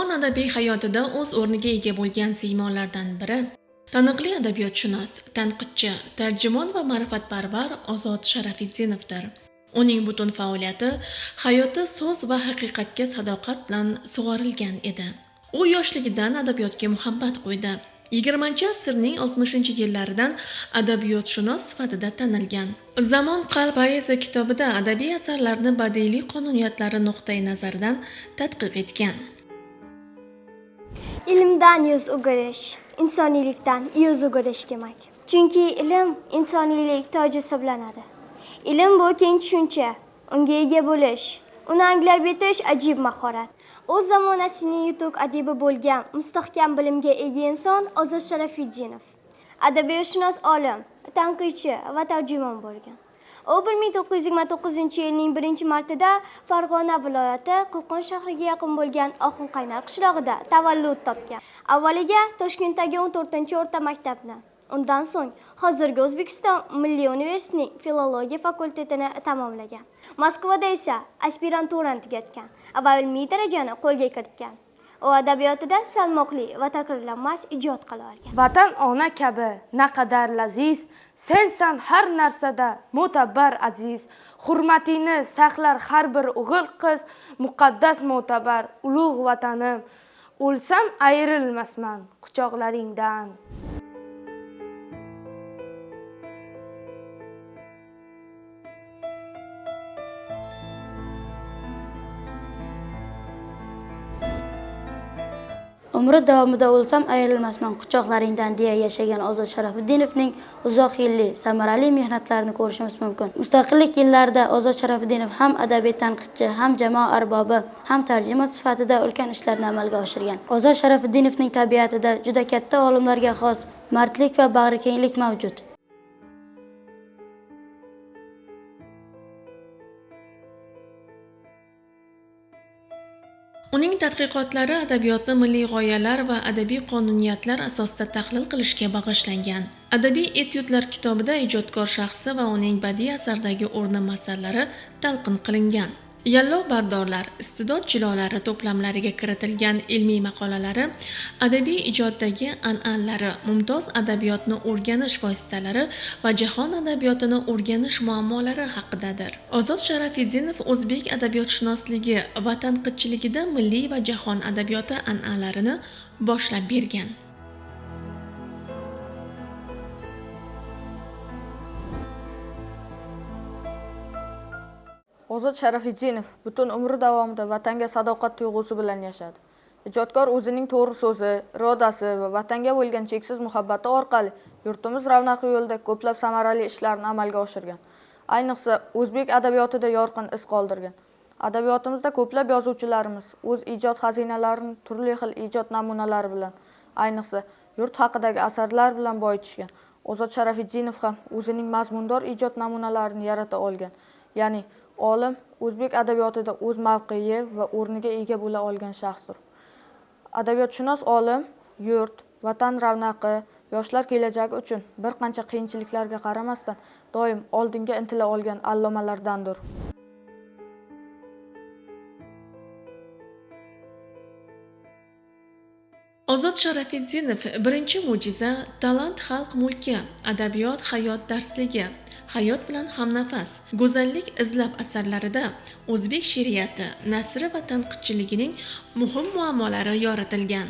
Jahon adabiy hayotida o'z o'rniga ega bo'lgan siymolardan biri taniqli adabiyotshunos, tanqidchi, tarjimon va ma'rifatparvar Ozod Sharafiddinovdir. Uning butun faoliyati hayoti so'z va haqiqatga sadoqat bilan sug'orilgan edi. U yoshligidan adabiyotga muhabbat qo'ydi. 20-asrning 60-yillaridan adabiyotshunos sifatida tanilgan. Zamon qalb ayzi kitobida adabiy asarlarni badiiy qonuniyatlari nuqtai nazaridan tadqiq etgan. Ilmdan yuz o'girish, insoniylikdan yuz o'girish demak. Chunki ilm insoniylik toji hisoblanadi. Ilm bu keng tushuncha, unga ega bo'lish, uni anglab yetish ajib mahorat. O'z zamonasining yutuq adibi bo'lgan mustahkam bilimga ega inson Ozod Sharafiddinov. Adabiyotshunos olim, tanqidchi va tarjimon bo'lgan. U 1929-yilning 1-martida Farg'ona viloyati Qo'qon shahriga yaqin bo'lgan Oxunqaynar qishlog'ida tavallud topgan. Avvaliga Toshkentdagi 14-o'rta maktabni, undan so'ng hozirgi O'zbekiston Milliy universitetining filologiya fakultetini tamomlagan. Moskvada esa aspiranturani tugatgan va ilmiy darajani qo'lga kiritgan. U adabiyotida salmoqli va takrorlanmas ijod qila olgan. Vatan ona kabi naqadar laziz, sensan har narsada mo'tabar aziz. Hurmatingni saqlar har bir o'g'il qiz, muqaddas mo'tabar ulug' vatanim. O'lsam ayrilmasman quchoqlaringdan. Umri davomida o'lsam ayrilmasman quchoqlaringdan deya yashagan Ozod Sharafiddinovning uzoq yillik samarali mehnatlarini ko'rishimiz mumkin. Mustaqillik yillarida Ozod Sharafiddinov ham adabiy tanqidchi, ham jamoa arbobi, ham tarjimon sifatida ulkan ishlarni amalga oshirgan. Ozod Sharafiddinovning tabiatida juda katta olimlarga xos mardlik va bag'rikenglik mavjud. Uning tadqiqotlari adabiyotni milliy g'oyalar va adabiy qonuniyatlar asosida tahlil qilishga bag'ishlangan. Adabiy etyudlar kitobida ijodkor shaxsi va uning badiiy asardagi o'rni masalalari talqin qilingan. Yallov bardorlar, istidod jilolari to'plamlariga kiritilgan ilmiy maqolalari adabiy ijoddagi an'analari, mumtoz adabiyotni o'rganish vositalari va jahon adabiyotini o'rganish muammolari haqidadir. Ozod Sharafiddinov o'zbek adabiyotshunosligi va tanqidchiligida milliy va jahon adabiyoti an'analarini boshlab bergan. Ozod Sharafiddinov butun umri davomida vatanga sadoqat tuyg'usi bilan yashadi. Ijodkor o'zining to'g'ri so'zi, irodasi va vatanga bo'lgan cheksiz muhabbati orqali yurtimiz ravnaqi yo'lida ko'plab samarali ishlarni amalga oshirgan. Ayniqsa, o'zbek adabiyotida yorqin iz qoldirgan. Adabiyotimizda ko'plab yozuvchilarimiz o'z ijod xazinalarini turli xil ijod namunalari bilan, ayniqsa, yurt haqidagi asarlar bilan boyitishgan. Ozod Sharafiddinov ham o'zining mazmundor ijod namunalarini yarata olgan. Ya'ni olim o'zbek adabiyotida o'z mavqei va o'rniga ega bo'la olgan shaxsdir. Adabiyotshunos olim yurt, vatan ravnaqi, yoshlar kelajagi uchun bir qancha qiyinchiliklarga qaramasdan doim oldinga intila olgan allomalardandir. Ozod Sharafiddinov birinchi mo'jiza talant xalq mulki, adabiyot hayot darsligi, hayot bilan hamnafas, go'zallik izlab asarlarida o'zbek she'riyati, nasri va tanqidchiligining muhim muammolari yoritilgan.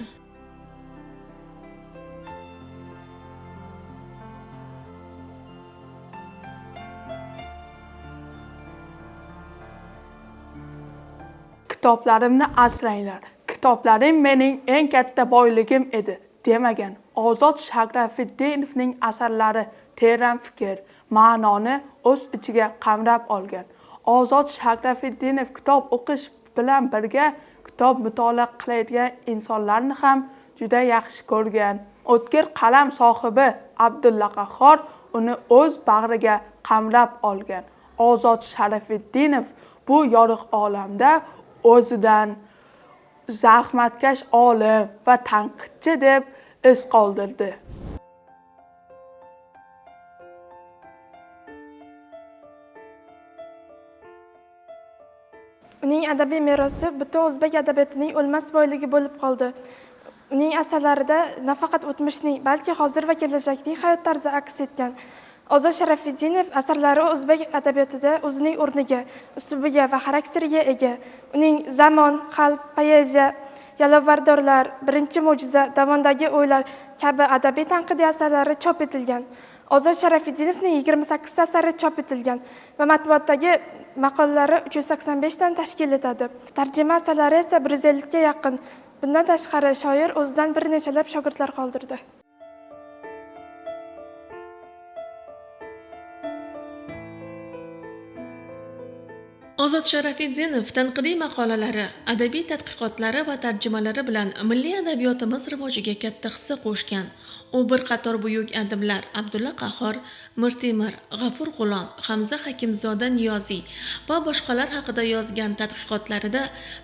Kitoblarimni asranglar. Kitoblarim mening eng katta boyligim edi demagan Ozod Sharafiddinovning asarlari teran fikr, ma'noni o'z ichiga qamrab olgan. Ozod Sharafiddinov kitob o'qish bilan birga kitob mutolaa qiladigan insonlarni ham juda yaxshi ko'rgan. O'tkir qalam sohibi Abdulla Qahhor uni o'z bag'riga qamrab olgan. Ozod Sharafiddinov bu yorug' olamda o'zidan zahmatkash olim va tanqidchi deb iz qoldirdi. Uning adabiy merosi butun o'zbek adabiyotining o'lmas boyligi bo'lib qoldi. Uning asarlarida nafaqat o'tmishning, balki hozir va kelajakning hayot tarzi aks etgan. Ozod Sharafiddinov asarlari o'zbek adabiyotida o'zining o'rniga, uslubiga va xarakteriga ega. Uning Zamon, Qalb, Poeziya, Yalovardorlar, Birinchi mo'jiza, Davondagi o'ylar kabi adabiy tanqidiy asarlari chop etilgan. Ozod Sharafiddinovning 28 asari chop etilgan va matbuotdagi maqolalari 385 dan tashkil etadi. Tarjima asarlari esa 150 ga yaqin. Bundan tashqari shoir o'zidan bir nechalab shogirdlar qoldirdi. Ozod Sharafiddinov tanqidiy maqolalari, adabiy tadqiqotlari va tarjimalari bilan milliy adabiyotimiz rivojiga katta hissa qo'shgan. U bir qator buyuk adiblar Abdulla Qahhor, Mir Temur, G'afur G'ulom, Hamza Hakimzoda Niyoziy va boshqalar haqida yozgan tadqiqotlarida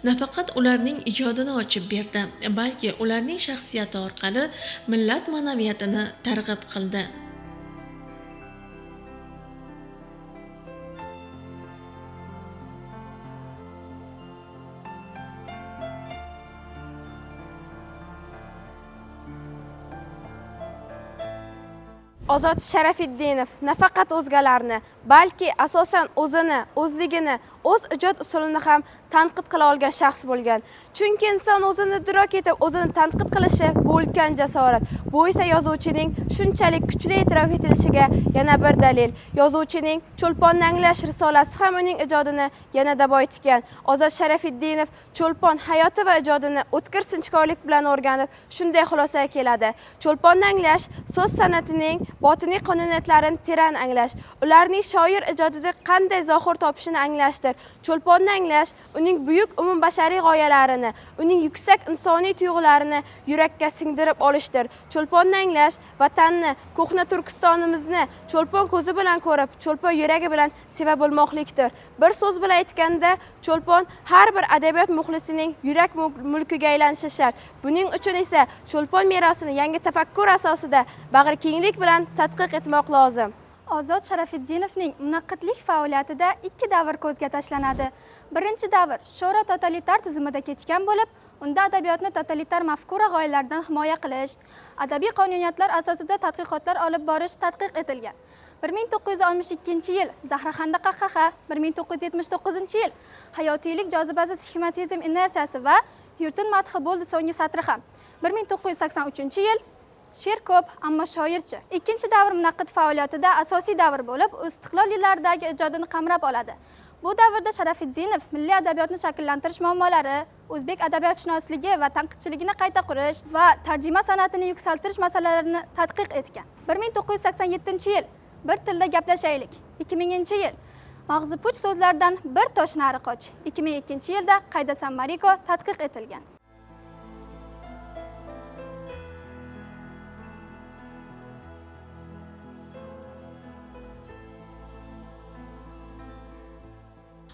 nafaqat ularning ijodini ochib berdi, balki ularning shaxsiyati orqali millat ma'naviyatini targ'ib qildi. Ozod Sharafiddinov nafaqat o'zgalarni, balki asosan o'zini, o'zligini, o'z ijod usulini ham tanqid qila olgan shaxs bo'lgan. Chunki inson o'zini idrok etib, o'zini tanqid qilishi bu ulkan jasorat. Bu esa yozuvchining shunchalik kuchli e'tirof etilishiga yana bir dalil. Yozuvchining Cho'lponni anglash risolasi ham uning ijodini yanada boyitgan. Ozod Sharafiddinov Cho'lpon hayoti va ijodini o'tkir sinchkovlik bilan o'rganib, shunday xulosaga keladi. Cho'lponni anglash so'z san'atining botiniy qonuniyatlarini teran anglash, ularning shoir ijodida qanday zohir topishini anglashdir. Cho'lponni anglash uning buyuk umumbashariy g'oyalarini, uning yuksak insoniy tuyg'ularini yurakka singdirib olishdir. Cho'lponni anglash vatanni, ko'hna Turkistonimizni Cho'lpon ko'zi bilan ko'rib, Cho'lpon yuragi bilan seva bilmoqlikdir. Bir so'z bilan aytganda, Cho'lpon har bir adabiyot muxlisining yurak mulkiga aylanishi shart. Buning uchun esa Cho'lpon merosini yangi tafakkur asosida bag'rikenglik bilan tadqiq etmoq lozim. Ozod Sharafiddinovning munaqqidlik faoliyatida ikki davr ko'zga tashlanadi. Birinchi davr sho'ro totalitar tuzumida kechgan bo'lib, unda adabiyotni totalitar mafkura g'oyalardan himoya qilish, adabiy qonuniyatlar asosida tadqiqotlar olib borish tadqiq etilgan. 1962-yil Zahraxanda qahqaha, 1979-yil hayotiylik jozibasi sxematizm inersiyasi va yurtin madhi bo'ldi so'nggi satri ham. 1983-yil she'r ko'p, ammo shoirchi. Ikkinchi davr munaqqid faoliyatida asosiy davr bo'lib, istiqlol yillaridagi ijodini qamrab oladi. Bu davrda Sharafiddinov milliy adabiyotni shakllantirish muammolari, o'zbek adabiyotshunosligi va tanqidchiligini qayta qurish va tarjima san'atini yuksaltirish masalalarini tadqiq etgan. 1987-yil Bir tilda gaplashaylik. 2000-yil Mag'zi puch so'zlardan bir tosh nari qoch. 2002-yilda Qaydasan Mariko tadqiq etilgan.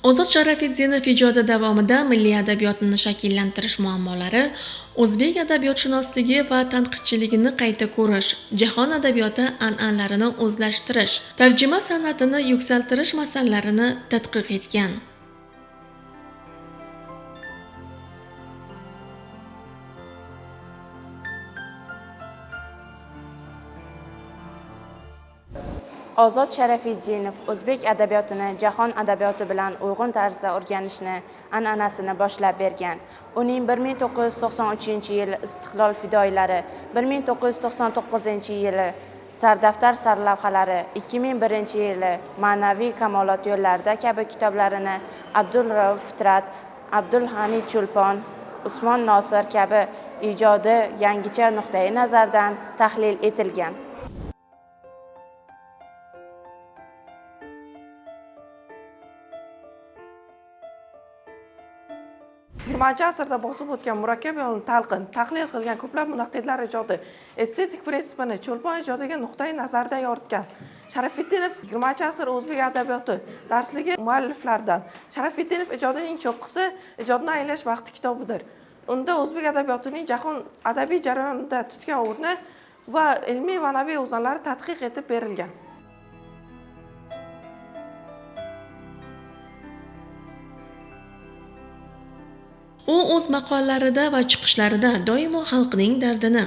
Ozod Sharafiddinov ijodi davomida milliy adabiyotni shakllantirish muammolari, o'zbek adabiyotshunosligi va tanqidchiligini qayta ko'rish, jahon adabiyoti an'analarini o'zlashtirish, tarjima san'atini yuksaltirish masalalarini tadqiq etgan. Ozod Sharafiddinov o'zbek adabiyotini jahon adabiyoti bilan uyg'un tarzda o'rganishni an'anasini boshlab bergan. Uning 1993-yil Istiqlol fidoyilari, 1999-yili Sardaftar sarlavhalari, 2001-yili Ma'naviy kamolot yo'llarida kabi kitoblarini Abdulrauf Fitrat, Abdulhamid Cho'lpon, Usmon Nosir kabi ijodi yangicha nuqtai nazardan tahlil etilgan. 20-asrda bosib o'tgan murakkab yo'lni talqin, tahlil qilgan ko'plab munaqqidlar ijodi estetik prinsipini Cho'lpon ijodiga nuqtai nazardan yoritgan. Sharafiddinov 20-asr o'zbek adabiyoti darsligi mualliflaridan. Sharafiddinov ijodining cho'qqisi ijodni anglash vaqti kitobidir. Unda o'zbek adabiyotining jahon adabiy jarayonida tutgan o'rni va ilmiy ma'naviy o'zanlari tadqiq etib berilgan. U o'z maqolalarida va chiqishlarida doimo xalqning dardini,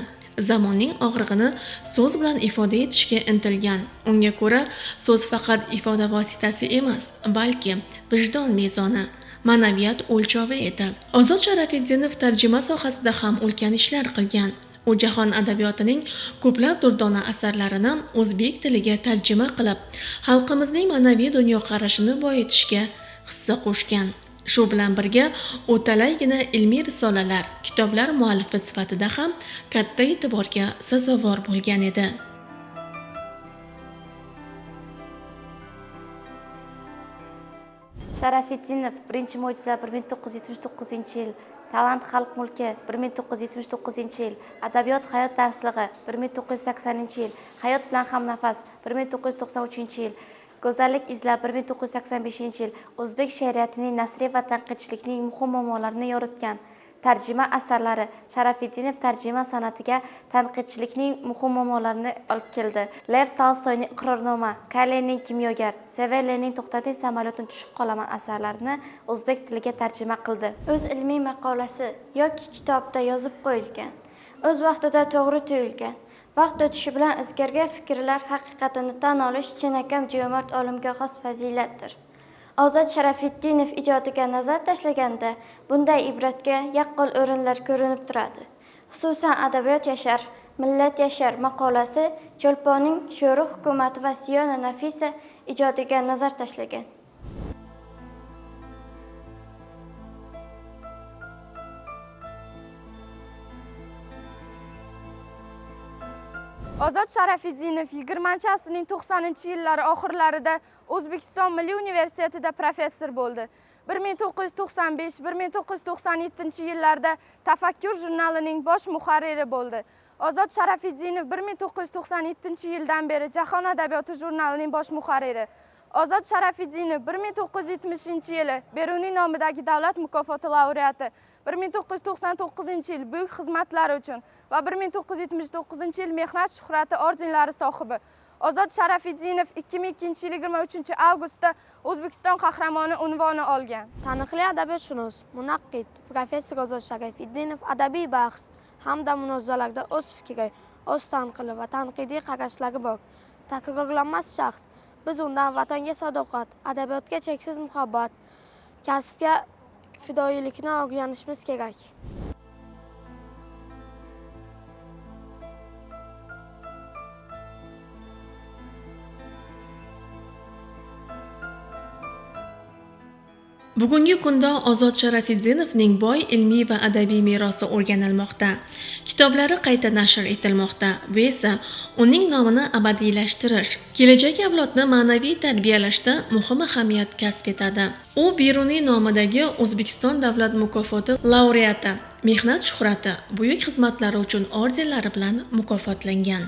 zamonning og'rig'ini so'z bilan ifoda etishga intilgan. Unga ko'ra, so'z faqat ifoda vositasi emas, balki vijdon mezoni, ma'naviyat o'lchovi edi. Ozod Sharafiddinov tarjima sohasida ham ulkan ishlar qilgan. U jahon adabiyotining ko'plab durdona asarlarini o'zbek tiliga tarjima qilib, xalqimizning ma'naviy dunyoqarashini boyitishga hissa qo'shgan. Shu bilan birga u talaygina ilmiy risolalar, kitoblar muallifi sifatida ham katta e'tiborga sazovor bo'lgan edi. Sharafiddinov birinchi mo'jiza 1979-yil, Talant xalq mulki 1979-yil, Adabiyot hayot darslig'i 1980-yil, Hayot bilan hamnafas 1993-yil, Go'zallik izlab 1985-yil, o'zbek she'riyatining nasriy va tanqidchilikning muhim muammolarini yoritgan. Tarjima asarlari Sharafiddinov tarjima san'atiga tanqidchilikning muhim muammolarini olib keldi. Lev Tolstoyning Iqrornoma, Kalenning Kimyogar, Severlenning To'xtating samolyotni tushib qolaman asarlarini o'zbek tiliga tarjima qildi. O'z ilmiy maqolasi yoki kitobda yozib qo'yilgan, o'z vaqtida to'g'ri tuyulgan, vaqt o'tishi bilan o'zgargan fikrlar haqiqatini tan olish chinakam jo'mard olimga xos fazilatdir. Ozod Sharafiddinov ijodiga nazar tashlaganda bunday ibratga yaqqol o'rinlar ko'rinib turadi. Xususan Adabiyot yashar, millat yashar maqolasi Cho'lponning Sho'ri hukumati va Siyona Nafisa ijodiga nazar tashlagan. Ozod Sharafiddinov 20-asrning 90-yillari oxirlarida O'zbekiston Milliy universitetida professor bo'ldi. 1995-1997-yillarda Tafakkur jurnalining bosh muharriri bo'ldi. Ozod Sharafiddinov 1997-yildan beri Jahon adabiyoti jurnalining bosh muharriri. Ozod Sharafiddinov 1970-yili Beruniy nomidagi davlat mukofoti laureati, 1999-yil buyuk xizmatlari uchun va 1979-yil mehnat shuhrati ordenlari sohibi. Ozod Sharafiddinov 2002-yil 23-avgustda O'zbekiston qahramoni unvoni olgan. Taniqli adabiyotshunos, munaqqid, professor Ozod Sharafiddinov adabiy bahs hamda munozaralarda o'z fikri, o'z tanqidi va tanqidiy qarashlari bor. Takrorlanmas shaxs. Biz undan vatanga sadoqat, adabiyotga cheksiz muhabbat, kasbga fidoyilikni o'rganishimiz kerak. Bugungi kunda Ozod Sharafiddinovning boy ilmiy va adabiy merosi o'rganilmoqda. Kitoblari qayta nashr etilmoqda. Bu esa uning nomini abadiylashtirish, kelajak avlodni ma'naviy tarbiyalashda muhim ahamiyat kasb etadi. U Beruniy nomidagi O'zbekiston davlat mukofoti laureati, mehnat shuhrati, buyuk xizmatlari uchun ordenlari bilan mukofotlangan.